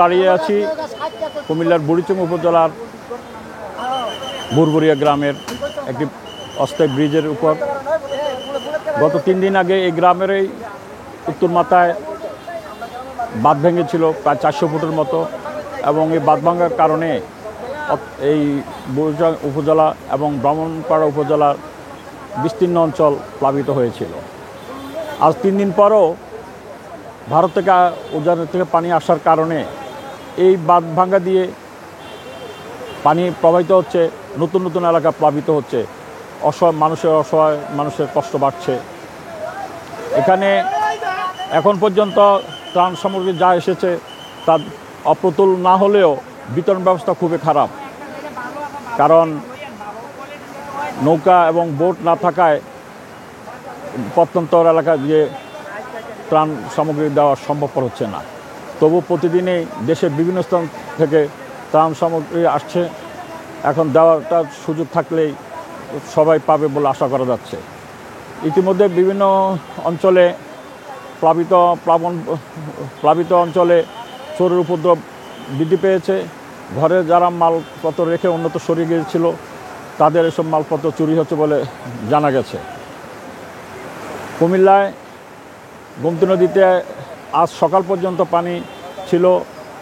দাঁড়িয়ে আছি কুমিল্লার বুড়িচং উপজেলার বুরবুরিয়া গ্রামের একটি অস্থায়ী ব্রিজের উপর। গত 3 দিন আগে এই গ্রামেরই উত্তর মাথায় বাঁধ ভেঙেছিল প্রায় 400 ফুটের মতো, এবং এই বাঁধ ভাঙার কারণে এই বুড়িচং উপজেলা এবং ব্রাহ্মণপাড়া উপজেলার বিস্তীর্ণ অঞ্চল প্লাবিত হয়েছিল। আজ 3 দিন পরও ভারত থেকে উজানের থেকে পানি আসার কারণে এই বাঁধ ভাঙ্গা দিয়ে পানি প্রবাহিত হচ্ছে, নতুন নতুন এলাকা প্লাবিত হচ্ছে, অসহায় মানুষের কষ্ট বাড়ছে। এখানে এখন পর্যন্ত ত্রাণ সামগ্রী যা এসেছে তা অপ্রতুল না হলেও বিতরণ ব্যবস্থা খুবই খারাপ, কারণ নৌকা এবং বোট না থাকায় প্রত্যন্ত এলাকা দিয়ে ত্রাণ সামগ্রী দেওয়া সম্ভবপর হচ্ছে না। তবু প্রতিদিনই দেশের বিভিন্ন স্থান থেকে ত্রাণ সামগ্রী আসছে। এখন দেওয়াটার সুযোগ থাকলেই সবাই পাবে বলে আশা করা যাচ্ছে। ইতিমধ্যে বিভিন্ন অঞ্চলে প্লাবিত অঞ্চলে চোরের উপদ্রব বৃদ্ধি পেয়েছে। ঘরে যারা মালপত্র রেখে অন্যত্র সরিয়ে গিয়েছিল তাদের এসব মালপত্র চুরি হচ্ছে বলে জানা গেছে। কুমিল্লায় গোমতী নদীতে আজ সকাল পর্যন্ত পানি ছিল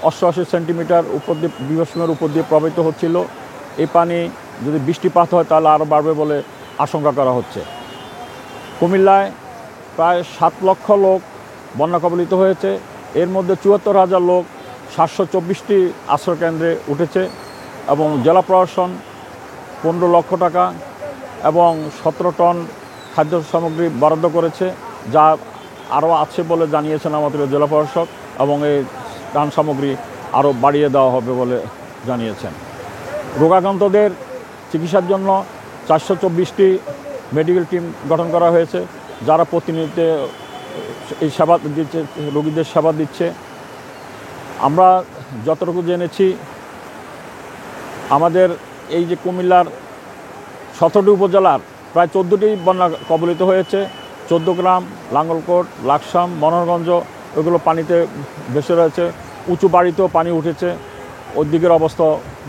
88 সেন্টিমিটার উপর দিয়ে, বিভাসীমের উপর দিয়ে প্রবাহিত হচ্ছিল। এই পানি যদি বৃষ্টিপাত হয় তাহলে আরও বাড়বে বলে আশঙ্কা করা হচ্ছে। কুমিল্লায় প্রায় 7 লক্ষ লোক বন্যা কবলিত হয়েছে। এর মধ্যে 74,000 লোক 724টি আশ্রয়কেন্দ্রে উঠেছে, এবং জেলা প্রশাসন 15 লক্ষ টাকা এবং 17 টন খাদ্য সামগ্রী বরাদ্দ করেছে, যা আরও আছে বলে জানিয়েছেন আমাদের জেলা প্রশাসক, এবং এই ত্রাণ সামগ্রী আরও বাড়িয়ে দেওয়া হবে বলে জানিয়েছেন। রোগাক্রান্তদের চিকিৎসার জন্য 424টি মেডিকেল টিম গঠন করা হয়েছে, যারা প্রতিনিয়ত এই সেবা দিচ্ছে, রোগীদের সেবা দিচ্ছে। আমরা যতটুকু জেনেছি, আমাদের এই যে কুমিল্লার 17টি উপজেলার প্রায় 14টি বন্যা কবলিত হয়েছে। 14 গ্রাম, লাঙ্গলকোট, লাকসাম, মনোহরগঞ্জ ওইগুলো পানিতে ভেসে রয়েছে। উঁচু বাড়িতেও পানি উঠেছে, ওই দিকের অবস্থা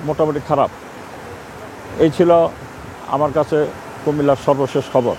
মোটামুটি খারাপ। এই ছিল আমার কাছে কুমিল্লার সর্বশেষ খবর।